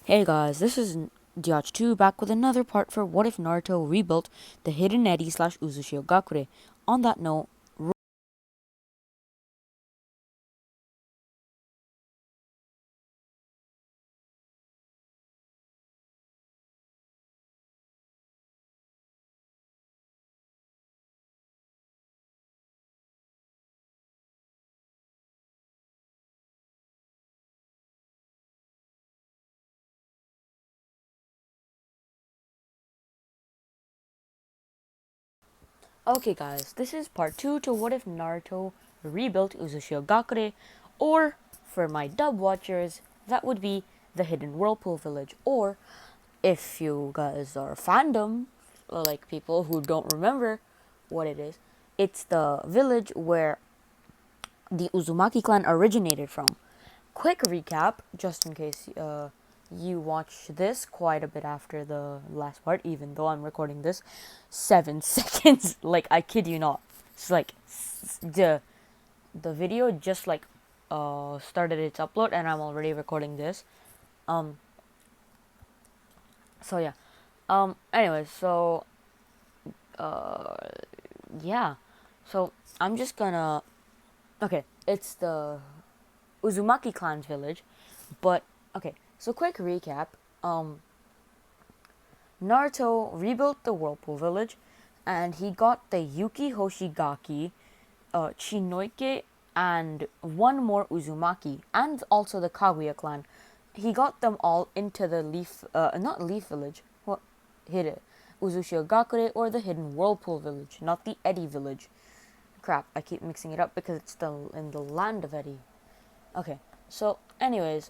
Hey guys, this is Diach2 back with another part for What If Naruto Rebuilt the Hidden Eri slash Uzushiogakure. On that note, okay guys, this is part 2 to What If Naruto Rebuilt Uzushiogakure, or for my dub watchers, that would be the Hidden Whirlpool Village, or if you guys are fandom, like people who don't remember what it is, it's the village where the Uzumaki clan originated from. Quick recap, just in case you watch this quite a bit after the last part, even though I'm recording this 7 seconds. Like, I kid you not. It's like the video just like started its upload, and I'm already recording this. Um. So yeah. Anyways, so uh, yeah. So I'm just gonna. Okay, it's the Uzumaki clan's village, but okay. So quick recap. Um, Naruto rebuilt the Whirlpool village, and he got the Yuki Hoshigaki, Chinoike, and one more Uzumaki, and also the Kaguya clan. He got them all into the not Leaf Village, what, hid Uzushiogakure, or the Hidden Whirlpool Village, not the Eddy Village. Crap, I keep mixing it up because it's still in the land of Eddy. Okay, so anyways,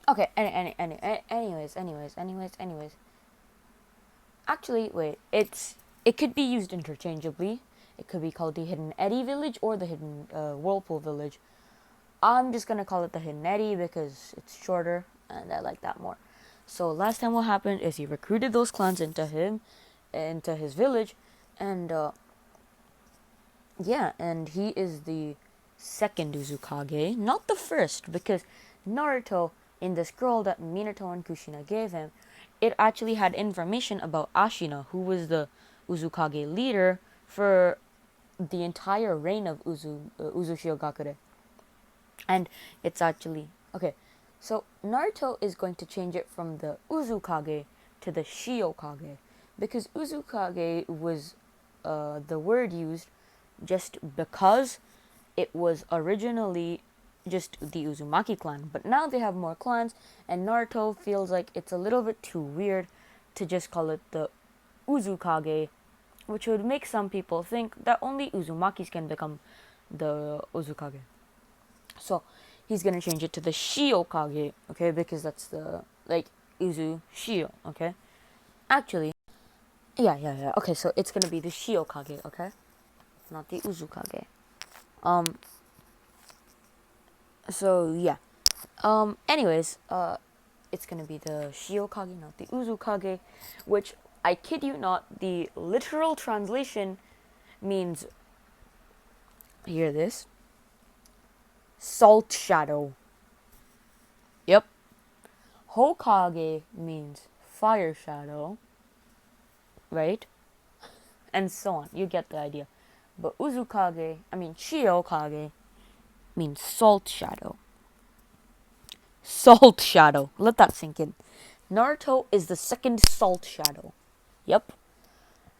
okay, anyways. Actually, wait. It could be used interchangeably. It could be called the Hidden Eddy Village or the Hidden Whirlpool Village. I'm just gonna call it the Hidden Eddy because it's shorter and I like that more. So last time what happened is he recruited those clans into his village, and yeah, and he is the second Uzukage, not the first, because Naruto, in the scroll that Minato and Kushina gave him, it actually had information about Ashina, who was the Uzukage leader for the entire reign of Uzushiogakure. And it's actually okay. So Naruto is going to change it from the Uzukage to the Shiokage, because Uzukage was the word used just because it was originally just the Uzumaki clan, but now they have more clans, and Naruto feels like it's a little bit too weird to just call it the Uzukage, which would make some people think that only Uzumakis can become the Uzukage. So he's gonna change it to the Shiokage, okay, because that's the like Uzu Shio, okay. Actually, yeah. Okay, so it's gonna be the Shiokage, okay, not the Uzukage. Um. So yeah. Anyways, it's gonna be the Shiokage, not the Uzukage, which I kid you not, the literal translation means. Hear this? Salt shadow. Yep. Hokage means fire shadow, right? And so on. You get the idea. But Shiokage means salt shadow. Salt shadow. Let that sink in. Naruto is the second salt shadow. Yep.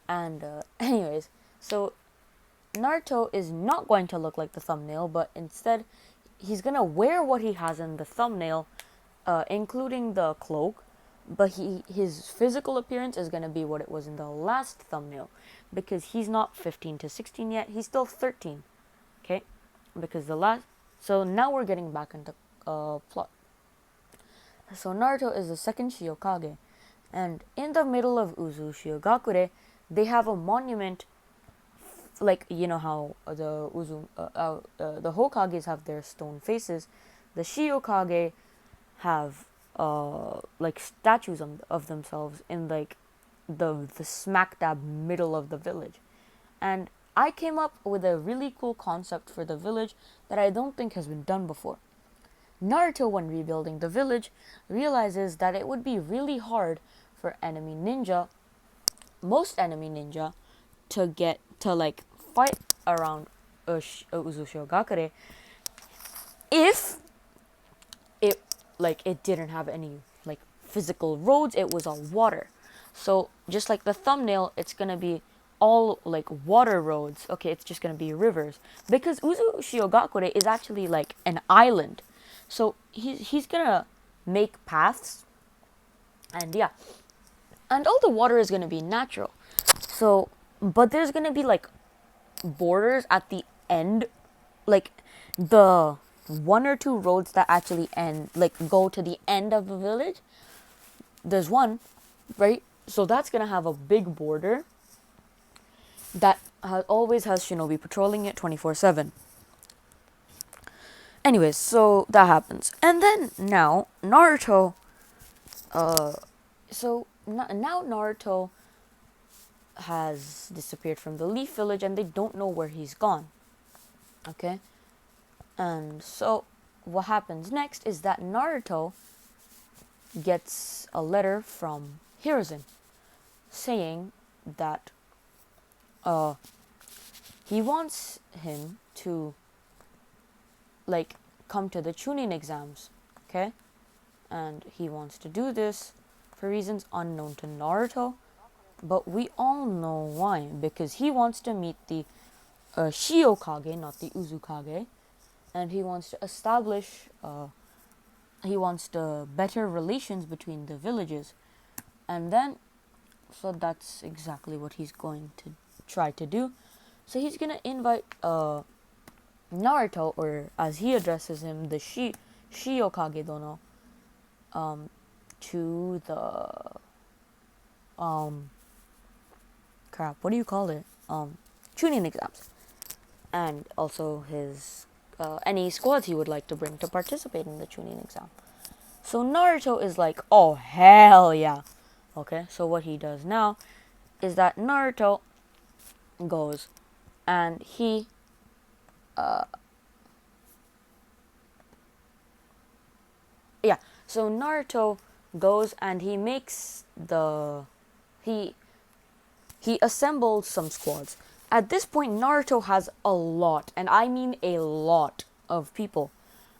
And anyways, so Naruto is not going to look like the thumbnail, but instead he's gonna wear what he has in the thumbnail, including the cloak, but his physical appearance is gonna be what it was in the last thumbnail, because he's not 15 to 16 yet. He's still 13. Okay, because the last. So now we're getting back into plot. So Naruto is the second Shiokage, and in the middle of Uzushiogakure, they have a monument, like you know how the Hokages have their stone faces, the Shiokage have like statues of themselves in like the smack dab middle of the village. And I came up with a really cool concept for the village that I don't think has been done before. Naruto, when rebuilding the village, realizes that it would be really hard for most enemy ninja, to like fight around Uzushiogakure if it didn't have any like physical roads. It was all water. So just like the thumbnail, it's gonna be all like water roads. Okay, it's just gonna be rivers because Uzushiogakure is actually like an island. So he's gonna make paths, and yeah, and all the water is gonna be natural. So, but there's gonna be like borders at the end, like the one or two roads that actually go to the end of the village. There's one, right? So that's gonna have a big border that always has shinobi patrolling it 24/7. Anyways, so that happens, and then now Naruto. Now Naruto has disappeared from the Leaf Village, and they don't know where he's gone. Okay, and so what happens next is that Naruto gets a letter from Hiruzen saying that he wants him to like come to the tuning exams, okay? And he wants to do this for reasons unknown to Naruto, but we all know why, because he wants to meet the Shiokage, not the Uzukage, and he wants to establish he wants to better relations between the villages. And then so that's exactly what he's going to try to do. So he's gonna invite Naruto, or as he addresses him, the Shiokage Dono, to the what do you call it? Tuning exams, and also his any squads he would like to bring to participate in the tuning exam. So Naruto is like, oh hell yeah. Okay, so what he does now is that Naruto goes and he so Naruto goes and he makes he assembles some squads. At this point, Naruto has a lot, and I mean a lot of people.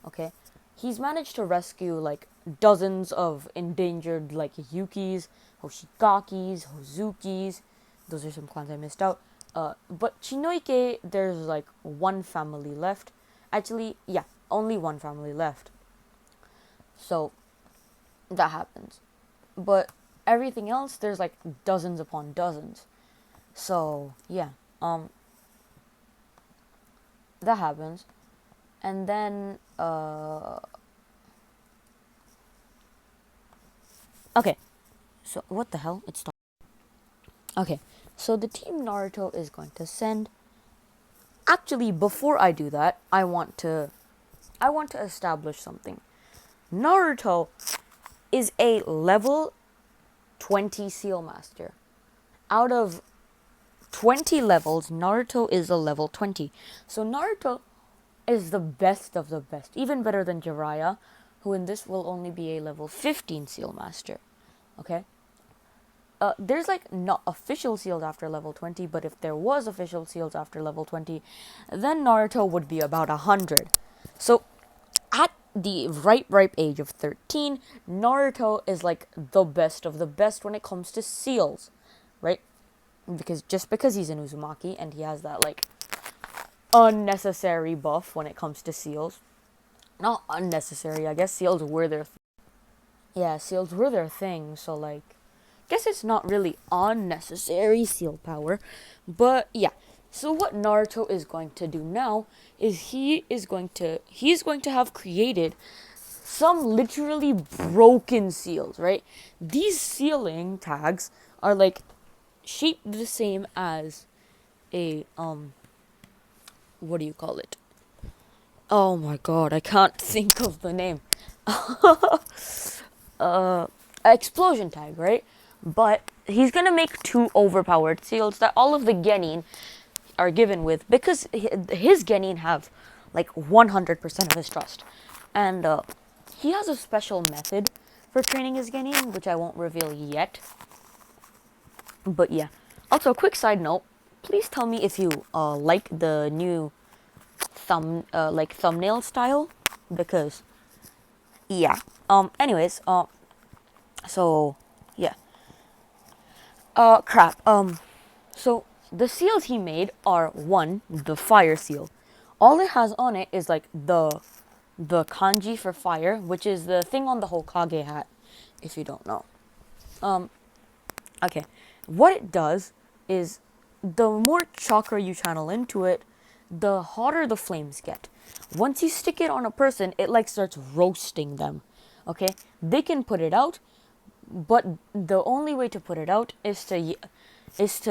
Okay, he's managed to rescue like dozens of endangered like Yukis, Hoshigakis, Hozukis. Those are some clans I missed out. But Chinoike, there's like one family left. Actually, yeah, only one family left. So that happens. But everything else, there's like dozens upon dozens. So yeah, that happens. And then okay. So what the hell? It's stopped. Okay. So the team Naruto is going to send. Actually, before I do that, I want to establish something. Naruto is a level 20 Seal Master. Out of 20 levels, Naruto is a level 20. So Naruto is the best of the best, even better than Jiraiya, who in this will only be a level 15 Seal Master. Okay? There's like not official seals after level 20, but if there was official seals after level 20, then Naruto would be about 100. So at the ripe age of 13, Naruto is like the best of the best when it comes to seals, right? Because he's an Uzumaki and he has that like unnecessary buff when it comes to seals. Not unnecessary, I guess seals were their thing, so like guess it's not really unnecessary seal power, but yeah. So what Naruto is going to do now is he's going to have created some literally broken seals, right? These sealing tags are like shaped the same as a what do you call it? Oh my god, I can't think of the name. Explosion tag, right? But he's gonna make 2 overpowered seals that all of the genin are given with, because his genin have like 100% of his trust, and he has a special method for training his genin, which I won't reveal yet. But yeah. Also, quick side note: please tell me if you like the new thumbnail style, because yeah. Anyways. So yeah. Crap. So the seals he made are, one, the fire seal. All it has on it is like the kanji for fire, which is the thing on the Hokage hat, if you don't know. Okay. What it does is, the more chakra you channel into it, the hotter the flames get. Once you stick it on a person, it like starts roasting them. Okay? They can put it out, but the only way to put it out is to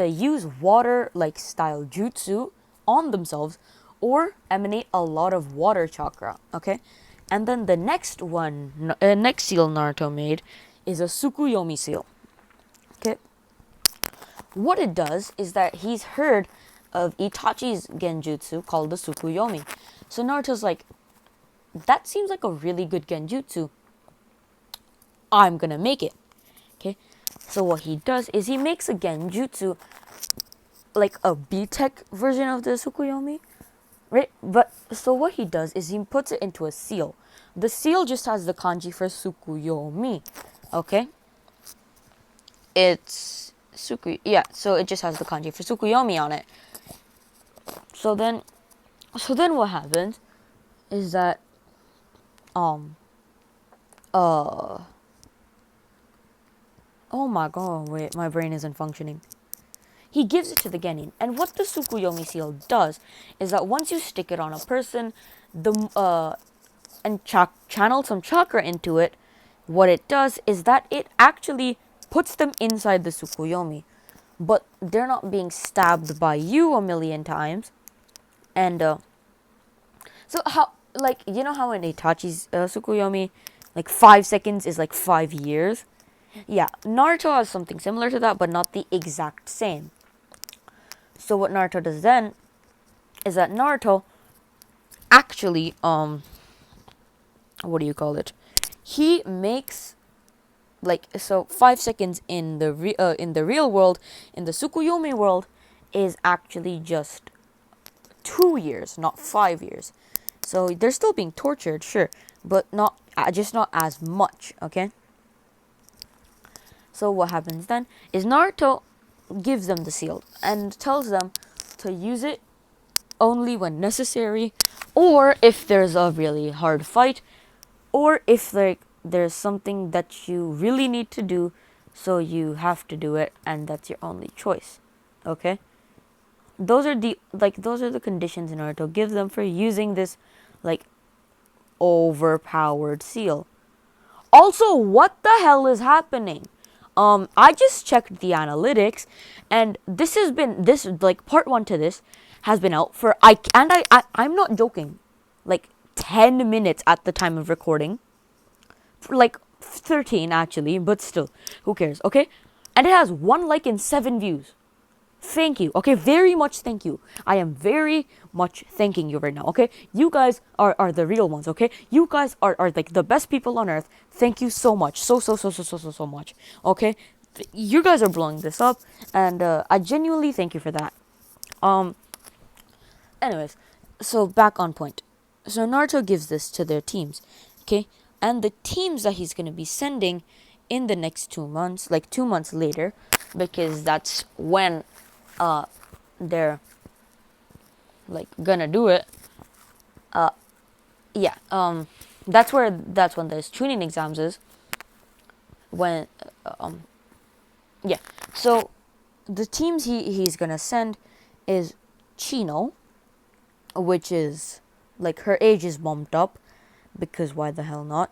use water like style jutsu on themselves, or emanate a lot of water chakra. Okay? And then the next seal Naruto made is a Tsukuyomi Seal. Okay? What it does is that he's heard of Itachi's genjutsu called the Tsukuyomi. So Naruto's like, that seems like a really good genjutsu. I'm gonna make it. Okay? So what he does is he makes a genjutsu, like a B-Tech version of the Tsukuyomi. Right? But so what he does is he puts it into a seal. The seal just has the kanji for Tsukuyomi. Okay? It's so it just has the kanji for Tsukuyomi on it. So then what happens is that oh my god, wait, my brain isn't functioning. He gives it to the genin, and what the Tsukuyomi seal does is that once you stick it on a person, and channel some chakra into it, what it does is that it actually puts them inside the Tsukuyomi, but they're not being stabbed by you a million times. And so how, like, you know how in Itachi's Tsukuyomi, like 5 seconds is like 5 years? Yeah, Naruto has something similar to that, but not the exact same. So what Naruto does then is that Naruto actually, what do you call it? He makes, like, so 5 seconds in the real world, in the Tsukuyomi world, is actually just 2 years, not 5 years. So they're still being tortured, sure, but not as much. Okay. So what happens then is Naruto gives them the seal and tells them to use it only when necessary, or if there's a really hard fight, or if like there's something that you really need to do, so you have to do it, and that's your only choice. Okay? Those are the conditions Naruto gives them for using this like overpowered seal. Also, what the hell is happening? I just checked the analytics, and this part 1 to this has been out for I'm not joking, like 10 minutes at the time of recording. For like 13 actually, but still, who cares, okay? And it has 1 like and 7 views. Thank you, okay? Very much thank you. I am very much thanking you right now, okay? You guys are the real ones, okay? You guys are like the best people on earth. Thank you so much. So much, okay? You guys are blowing this up, and I genuinely thank you for that. Anyways, so back on point. So Naruto gives this to their teams, okay? And the teams that he's going to be sending in the next 2 months, like 2 months later, because that's when they're like gonna do it. That's when there's tuning exams is. When so the teams he's gonna send is Chino, which is like her age is bumped up, because why the hell not?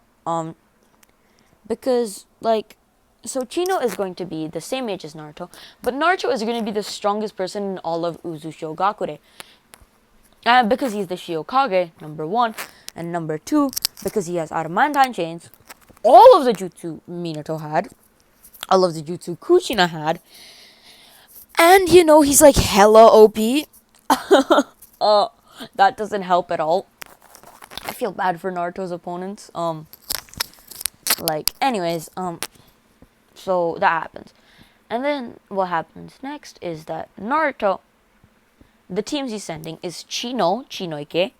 Because like, so Chino is going to be the same age as Naruto, but Naruto is going to be the strongest person in all of Uzushiogakure. And because he's the Shiokage, number 1, and number 2, because he has adamantine chains, all of the jutsu Minato had, all of the jutsu Kushina had. And he's like hella OP. That doesn't help at all. I feel bad for Naruto's opponents. Anyways, so that happens. And then what happens next is that Naruto, the teams he's sending is Chinoike,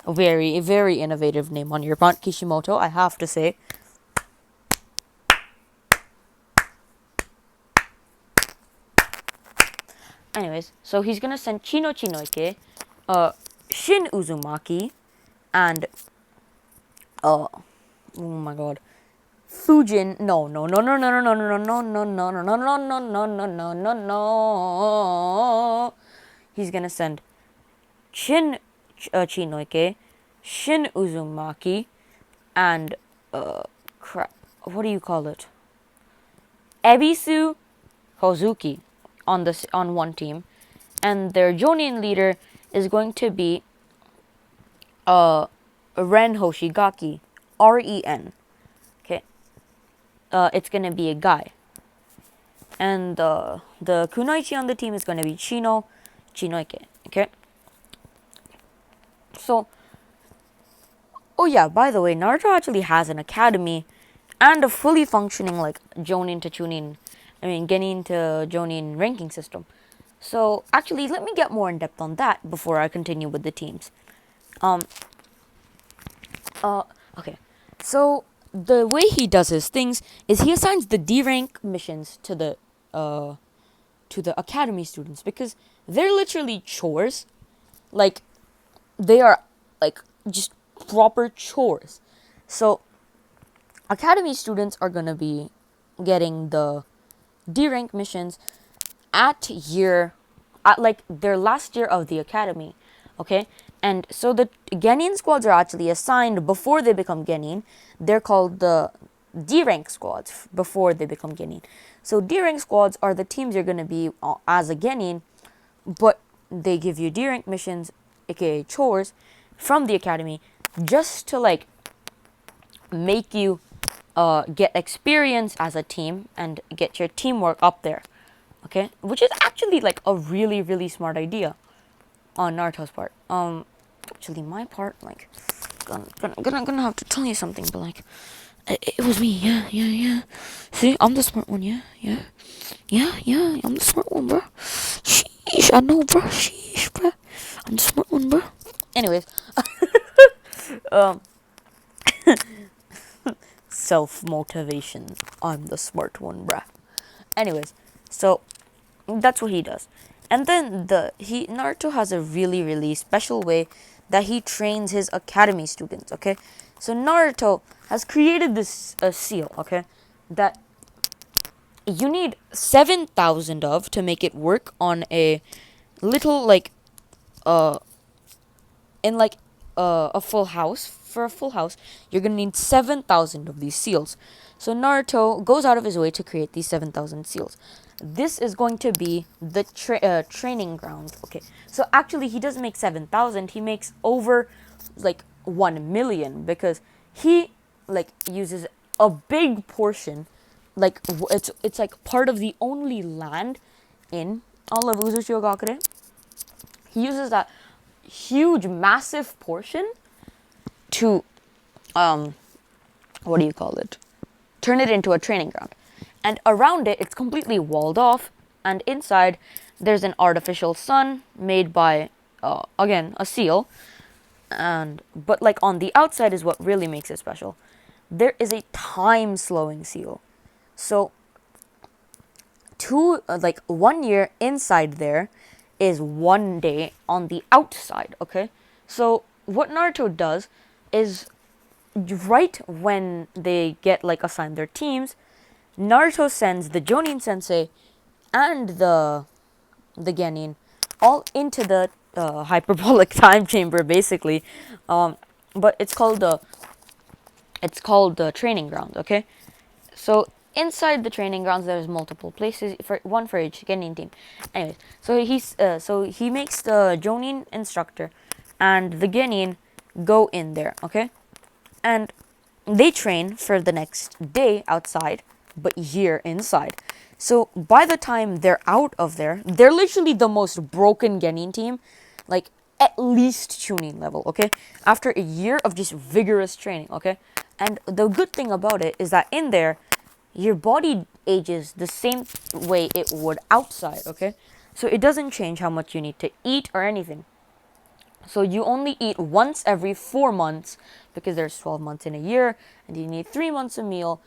a very, very innovative name on your part, Kishimoto, I have to say. Anyways, so he's gonna send Chinoike, Shin Uzumaki, and oh my god, Fujin. No. He's gonna send Chinoike, Shin Uzumaki, and crap. What do you call it? Ebisu Hozuki on one team, and their Jonin leader is going to be Ren Hoshigaki, REN. Okay, it's gonna be a guy, and the Kunoichi on the team is gonna be Chinoike. Okay, so oh yeah, by the way, Naruto actually has an academy and a fully functioning Jonin to Genin to Jonin ranking system. So actually, let me get more in depth on that before I continue with the teams. Okay. So the way he does his things is he assigns the D rank missions to the academy students, because they're literally chores. Like, they are just proper chores. So academy students are gonna be getting the D rank missions at their last year of the academy. Okay, and so the Genin squads are actually assigned before they become Genin. They're called the D rank squads before they become Genin. So D rank squads are the teams you're going to be as a Genin, but they give you D rank missions, aka chores, from the academy, just to make you get experience as a team and get your teamwork up there. Okay, which is actually a really, really smart idea on Naruto's part. Actually, my part, gonna have to tell you something, but it was me. Yeah. See, I'm the smart one. Yeah. I'm the smart one, bro. Sheesh, I know, bro. Sheesh, bro. I'm the smart one, bro. Anyways, self motivation. I'm the smart one, bruh. Anyways, so that's what he does. And then Naruto has a really, really special way that he trains his academy students, okay? So Naruto has created this seal, okay, that you need 7,000 of to make it work on a little in a full house. For a full house, you're gonna need 7,000 of these seals. So Naruto goes out of his way to create these 7,000 seals. This is going to be the training ground. Okay, so actually he doesn't make 7,000. He makes over 1 million, because he uses a big portion. It's part of the only land in all of Uzushiogakure. He uses that huge, massive portion to what do you call it? Turn it into a training ground. And around it, it's completely walled off, and inside there's an artificial sun made by again, a seal. But on the outside is what really makes it special. There is a time slowing seal. So 1 year inside there is 1 day on the outside, okay? So what Naruto does is, right when they get assigned their teams, Naruto sends the Jonin sensei and the Genin all into the hyperbolic time chamber, basically. But it's called the training grounds, okay? So inside the training grounds, there's multiple places, one for each Genin team. Anyways, so he makes the Jonin instructor and the Genin go in there, okay? And they train for the next day outside but year inside. So by the time they're out of there, they're literally the most broken Genin team, like at least Chunin level, okay? After a year of just vigorous training, okay? And the good thing about it is that in there, your body ages the same way it would outside, okay? So it doesn't change how much you need to eat or anything. So you only eat once every 4 months because there's 12 months in a year, and you need 3 months a meal.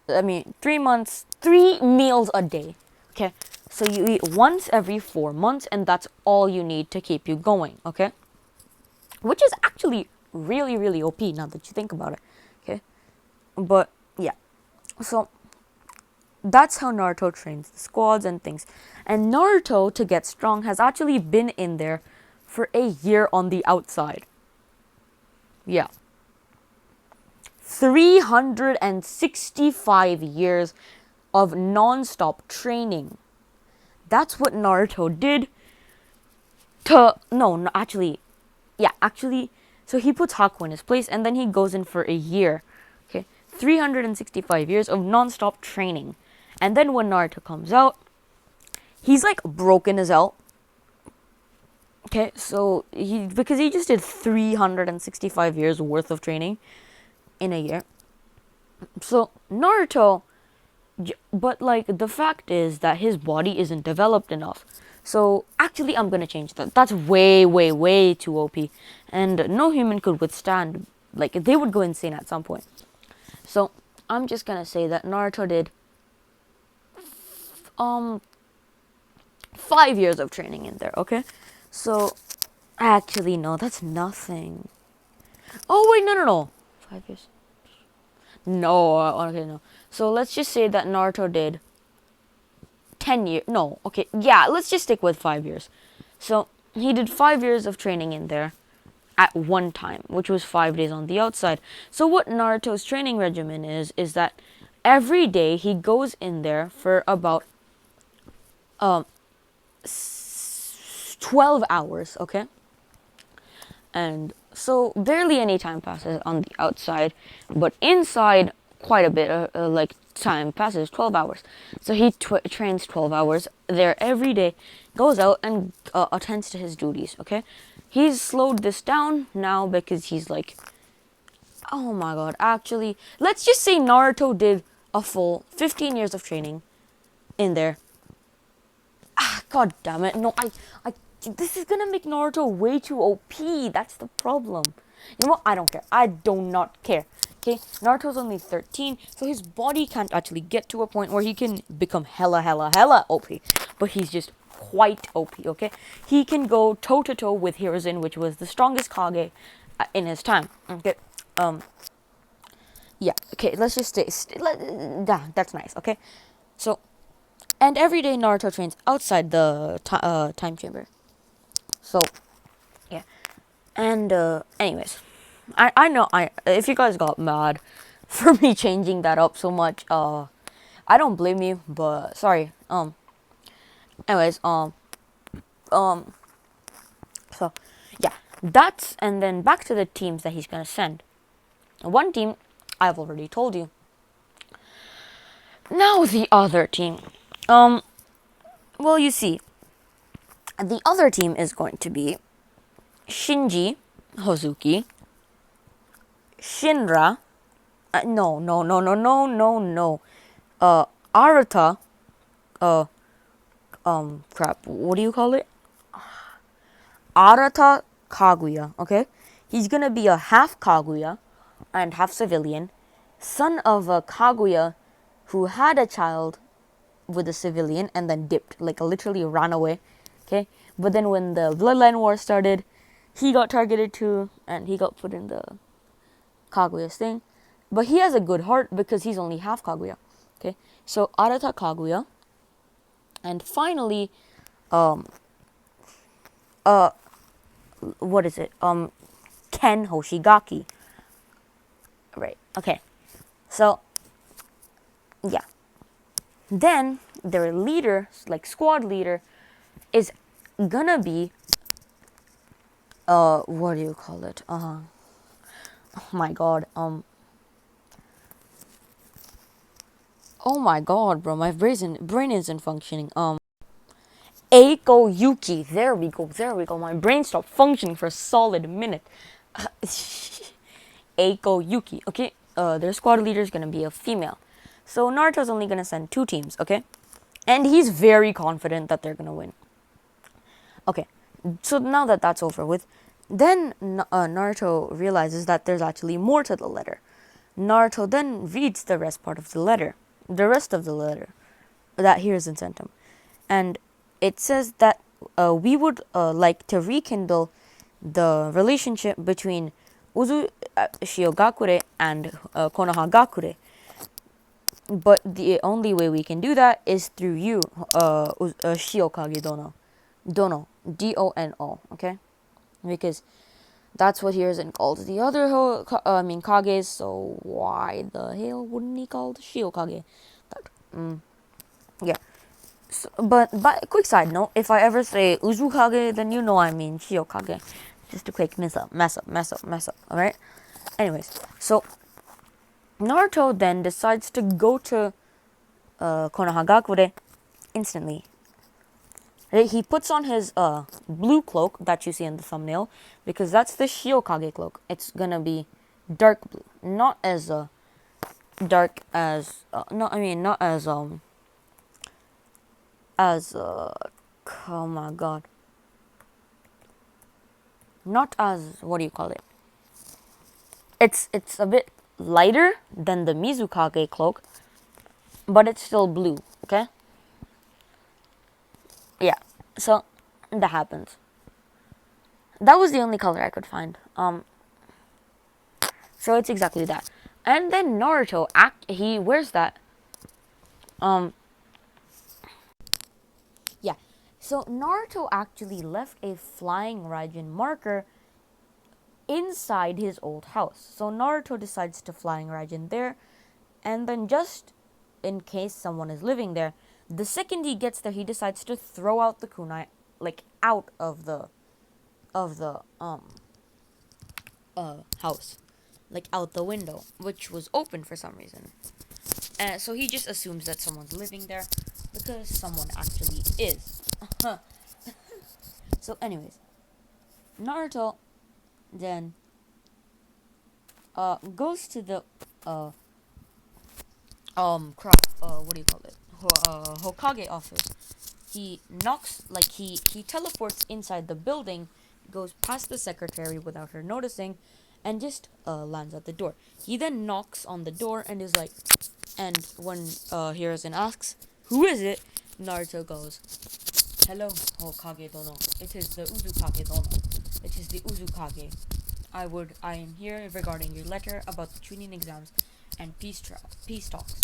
3 months, 3 meals a day. Okay, so you eat once every 4 months, and that's all you need to keep you going. Okay, which is actually really, really OP now that you think about it. Okay, but yeah, so that's how Naruto trains the squads and things. And Naruto, to get strong, has actually been in there for a year on the outside. Yeah. 365 years of non-stop training. That's what Naruto did to... No, actually... Yeah, actually... So he puts Haku in his place, and then he goes in for a year. Okay? 365 years of non-stop training. And then when Naruto comes out, he's like broken as hell. Okay, so because he just did 365 years worth of training in a year. So Naruto, but like the fact is that his body isn't developed enough. So actually I'm gonna change that. That's way, way, way too OP. And no human could withstand, like they would go insane at some point. So I'm just gonna say that Naruto did 5 years of training in there, okay? So, actually, no, that's nothing. Oh, wait, no. 5 years. No, okay, no. So, let's just say that Naruto did 10 years. No, okay, yeah, let's just stick with 5 years. So, he did 5 years of training in there at one time, which was 5 days on the outside. So, what Naruto's training regimen is that every day he goes in there for about 12 hours, okay? And so barely any time passes on the outside, but inside quite a bit, like time passes, 12 hours. So he trains 12 hours there every day, goes out and attends to his duties, okay? He's slowed this down now because he's like, oh my god, actually, let's just say Naruto did a full 15 years of training in there. God damn it. No, this is gonna make Naruto way too OP. That's the problem. You know what? I don't care. I do not care. Okay? Naruto's only 13, so his body can't actually get to a point where he can become hella OP. But he's just quite OP, okay? He can go toe-to-toe with Hiruzen, which was the strongest Kage in his time. Okay? Yeah, okay, let's just stay. That's nice, okay? So, and every day Naruto trains outside the time chamber. So, yeah. And, anyways. I know, if you guys got mad for me changing that up so much, I don't blame you, but, sorry. Anyways, so, yeah. That's, and then back to the teams that he's gonna send. One team, I've already told you. Now the other team. Well, you see, the other team is going to be Shinji, Hozuki, Shinra, no, Arata, crap, what do you call it? Arata Kaguya, okay? He's gonna be a half Kaguya and half civilian, son of a Kaguya who had a child with a civilian and then dipped, like literally ran away, okay? But then when the Bloodline War started, he got targeted too, and he got put in the Kaguya's thing. But he has a good heart because he's only half Kaguya, okay? So Arata Kaguya, and finally, what is it? Ken Hoshigaki. Right, okay. So, yeah. Then, their leader, like squad leader, is gonna be, what do you call it? Oh my god, Oh my god, bro, my brain isn't functioning. Eiko Yuki. There we go. There we go. My brain stopped functioning for a solid minute. Eiko Yuki. Okay. Their squad leader is gonna be a female. So Naruto's only gonna send 2 teams. Okay. And he's very confident that they're gonna win. Okay. So now that that's over with, then Naruto realizes that there's actually more to the letter. Naruto then reads the rest of the letter that Hiruzen sent him, and it says that we would like to rekindle the relationship between Uzushiogakure and Konohagakure, but the only way we can do that is through you, Shiokage Dono, Dono, okay, because that's what Hiruzen called the other Kages. So why the hell wouldn't he call the Shiokage that? Yeah. So, but quick side note, if I ever say Uzukage, then you know I mean Shiokage. Just a quick mess up. Alright? Anyways, so Naruto then decides to go to Konohagakure instantly. He puts on his blue cloak that you see in the thumbnail, because that's the Shiokage cloak. It's gonna be dark blue, not as dark as not as oh my god, not as, what do you call it? It's a bit lighter than the Mizukage cloak, but it's still blue. Okay. Yeah. So that happens. That was the only color I could find. So it's exactly that. And then Naruto he wears that. Yeah. So Naruto actually left a flying Raijin marker inside his old house. So Naruto decides to flying Raijin there, and then just in case someone is living there, the second he gets there, he decides to throw out the kunai, like out of the house, like out the window, which was open for some reason. So he just assumes that someone's living there, because someone actually is. So anyways, Naruto then goes to the what do you call it? Hokage office. He knocks, like he teleports inside the building, goes past the secretary without her noticing, and just lands at the door. He then knocks on the door and is like, and when Hiruzen asks, "Who is it?" Naruto goes, "Hello, Hokage Dono. It is the Uzukage Dono. It is the Uzukage. I am here regarding your letter about the tuning exams and peace talks."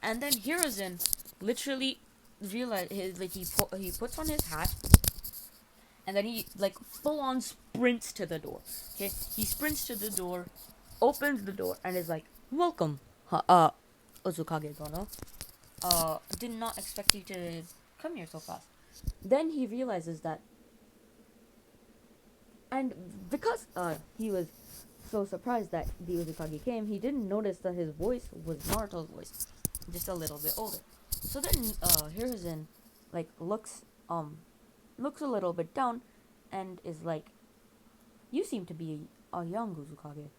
And then Hiruzen literally realizes, like, he puts on his hat, and then he like full on sprints to the door. Okay, he sprints to the door, opens the door, and is like, "Welcome, Uzukage Dono. Did not expect you to come here so fast." Then he realizes that, and because he was so surprised that the Uzukage came, he didn't notice that his voice was Naruto's voice, just a little bit older. So then Hiruzen like looks a little bit down and is like, "You seem to be a young Uzukage.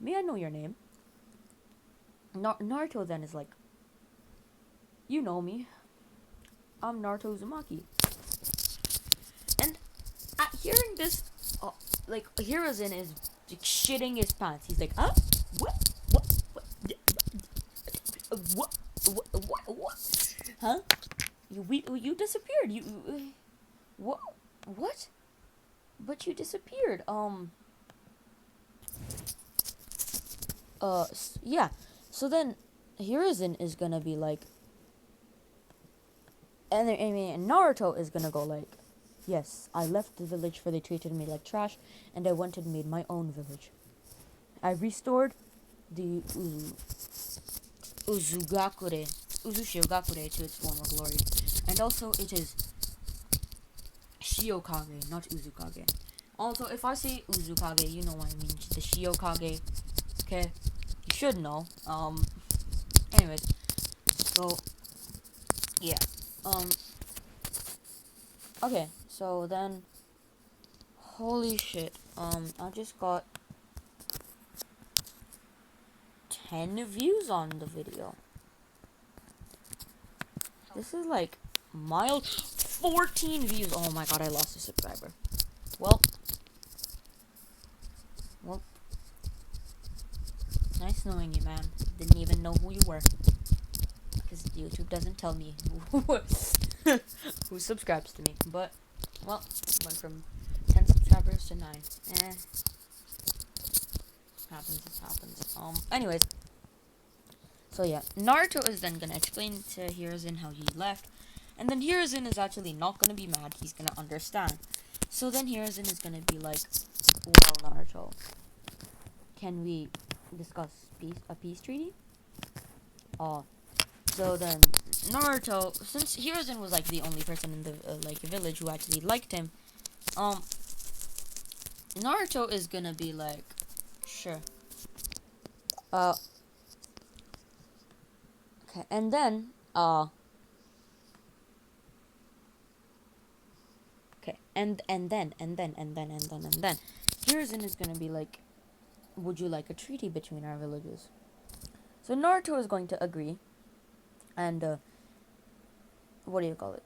May I know your name?" Naruto then is like, "You know me. I'm Naruto Uzumaki." And at hearing this, like, Hiruzen is like, shitting his pants. He's like, "Huh? What? What? Huh? You disappeared. What? What? But you disappeared. Yeah. So then Hiruzen is gonna be like, and Naruto is gonna go like, "Yes, I left the village for they treated me like trash, and I went and made my own village. I restored the Uzushiogakure to its former glory, and also it is Shiokage, not Uzukage. Also, if I say Uzukage, you know what I mean, the Shiokage, okay? You should know. Anyways, So yeah. Okay, so then holy shit. I just got 10 views on the video. This is like mild. 14 views. Oh my god, I lost a subscriber. Well, nice knowing you, man. Didn't even know who you were. Because YouTube doesn't tell me who subscribes to me. But, well, went from 10 subscribers to 9. Happens. Anyways. So yeah, Naruto is then gonna explain to Hiruzen how he left. And then Hiruzen is actually not gonna be mad. He's gonna understand. So then Hiruzen is gonna be like, well, Naruto, can we discuss a peace treaty? So then Naruto, since Hiruzen was like the only person in the village who actually liked him, Naruto is gonna be like, sure. Okay, and then okay, and then Hiruzen is gonna be like, would you like a treaty between our villages? So Naruto is going to agree, and what do you call it?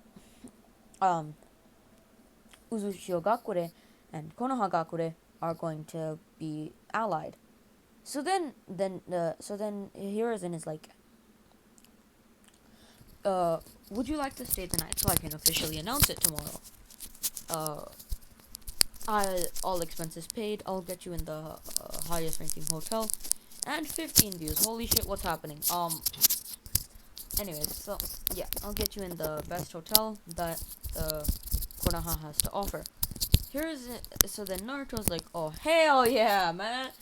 Uzushiogakure and Konohagakure are going to be allied. So then Hiruzen is like, would you like to stay the night so I can officially announce it tomorrow? All expenses paid. I'll get you in the highest ranking hotel, and 15 views. Holy shit, what's happening? Anyways, so yeah, I'll get you in the best hotel that Konoha has to offer. So then Naruto's like, oh hell yeah, man,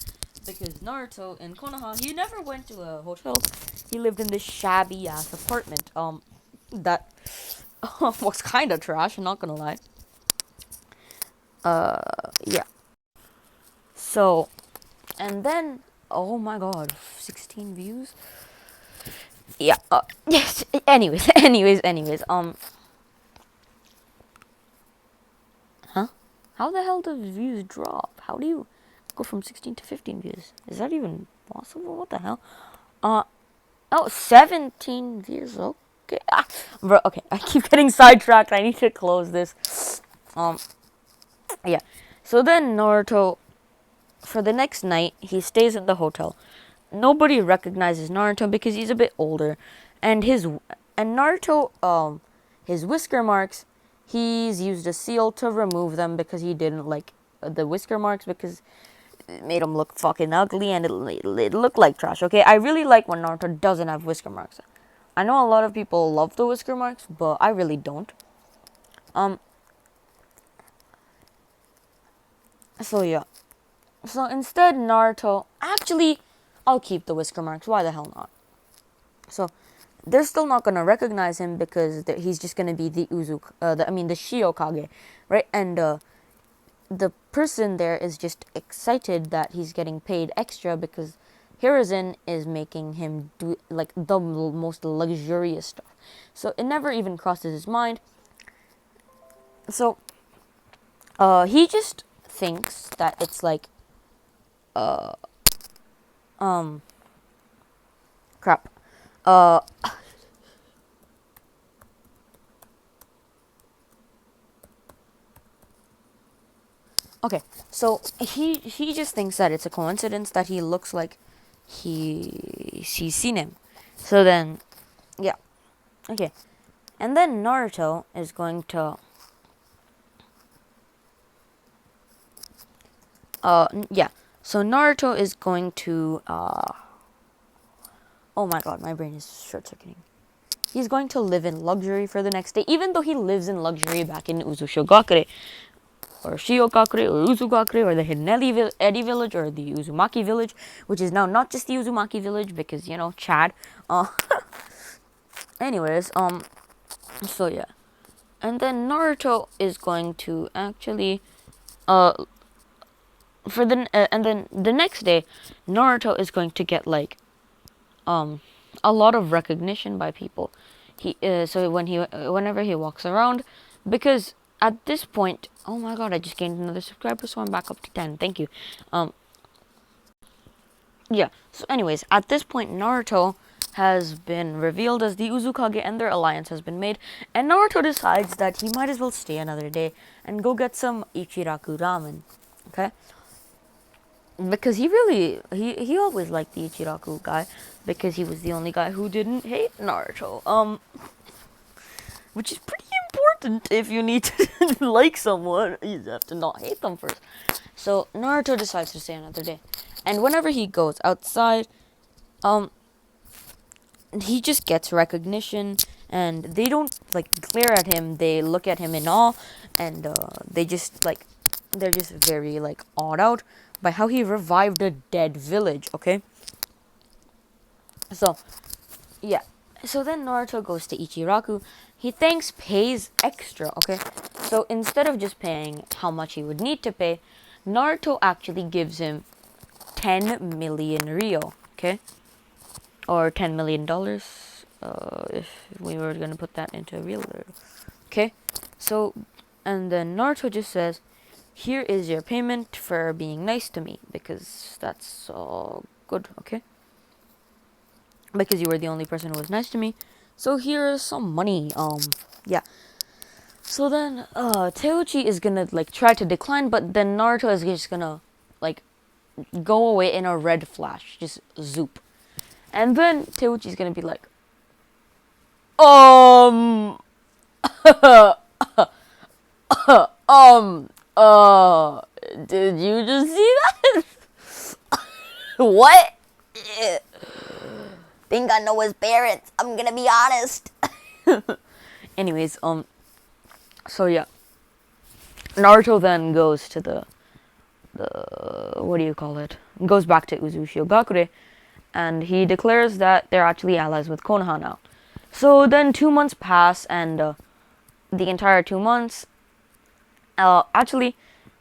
because Naruto in Konoha, he never went to a hotel. He lived in this shabby ass apartment. That was kind of trash. I'm not gonna lie. Yeah. So, and then, oh my god, 16 views. Yeah. Yes. Anyways. Huh? How the hell does views drop? How do you go from 16 to 15 views? Is that even possible? What the hell? Oh, 17 views. Okay. Bro. Okay. I keep getting sidetracked. I need to close this. Yeah. So then Naruto, for the next night, he stays in the hotel. Nobody recognizes Naruto because he's a bit older, and Naruto, his whisker marks, he's used a seal to remove them because he didn't like the whisker marks because it made him look fucking ugly and it looked like trash. Okay, I really like when Naruto doesn't have whisker marks. I know a lot of people love the whisker marks, but I really don't. So yeah. So instead, Naruto, actually, I'll keep the whisker marks. Why the hell not? So they're still not gonna recognize him because he's just gonna be the Shiokage, right? And the person there is just excited that he's getting paid extra because Hiruzen is making him do like the most luxurious stuff. So it never even crosses his mind. So he just thinks that it's like crap. Okay, so he just thinks that it's a coincidence that he looks like she's seen him. So then, yeah, okay, and then Naruto is going to yeah. So Naruto is going to oh my god, my brain is short-circuiting. He's going to live in luxury for the next day, even though he lives in luxury back in Uzushiogakure, or Shiokakure, or Uzugakure, or the Hidden Eddy village, or the Uzumaki village, which is now not just the Uzumaki village, because, you know, Chad. Anyways, so yeah. And then Naruto is going to actually, and then the next day, Naruto is going to get, like, a lot of recognition by people. Whenever he walks around, because at this point, oh my god, I just gained another subscriber, so I'm back up to 10. Thank you. Yeah. So, anyways, at this point, Naruto has been revealed as the Uzukage, and their alliance has been made. And Naruto decides that he might as well stay another day and go get some Ichiraku ramen. Okay. Because he always liked the Ichiraku guy, because he was the only guy who didn't hate Naruto. Which is pretty important. If you need to like someone, you have to not hate them first. So Naruto decides to stay another day, and whenever he goes outside, he just gets recognition, and they don't like glare at him. They look at him in awe, and they're just very like awed out by how he revived a dead village. Okay. So, yeah. So then Naruto goes to Ichiraku. He thanks pays extra, okay? So instead of just paying how much he would need to pay, Naruto actually gives him 10 million Rio, okay? Or $10 million, if we were going to put that into real, okay? So, and then Naruto just says, here is your payment for being nice to me, because that's good, okay? Because you were the only person who was nice to me. So here's some money. Yeah. So then, Teuchi is gonna like try to decline, but then Naruto is just gonna like go away in a red flash, just zoop, and then Teuchi's gonna be like, did you just see that? What? Think I know his parents. I'm gonna be honest. Anyways, so yeah. Naruto then goes to the what do you call it? Goes back to Uzushiogakure, and he declares that they're actually allies with Konoha now. So then 2 months pass, and the entire 2 months, actually,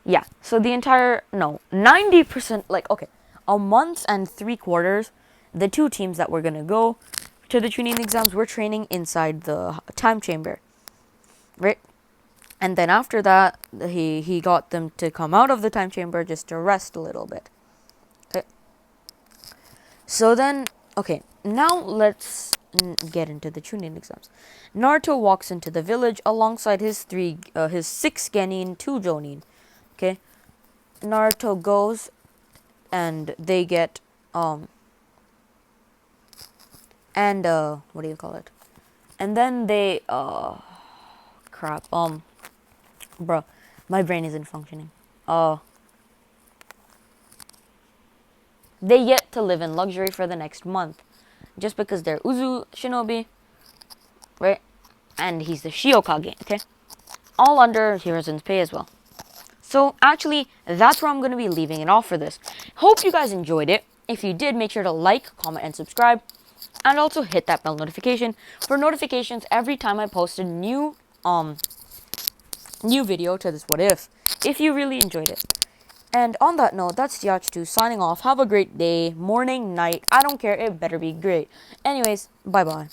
yeah. So the entire 90%, like okay, a month and 3/4. The two teams that were gonna go to the Chunin exams were training inside the time chamber, right? And then after that, he got them to come out of the time chamber just to rest a little bit. Okay. So then, okay, now let's get into the Chunin exams. Naruto walks into the village alongside his 6 genin, 2 jonin. Okay. Naruto goes, and they get and what do you call it? And then they crap. Bro, my brain isn't functioning. They get to live in luxury for the next month, just because they're Uzu Shinobi, right? And he's the Shiokage, okay? All under Hiruzen's pay as well. So actually, that's where I'm going to be leaving it off for this. Hope you guys enjoyed it. If you did, make sure to like, comment, and subscribe. And also hit that bell notification for notifications every time I post a new video to this What if you really enjoyed it. And on that note, that's Tiach2 signing off. Have a great day, morning, night, I don't care, it better be great. Anyways, bye-bye.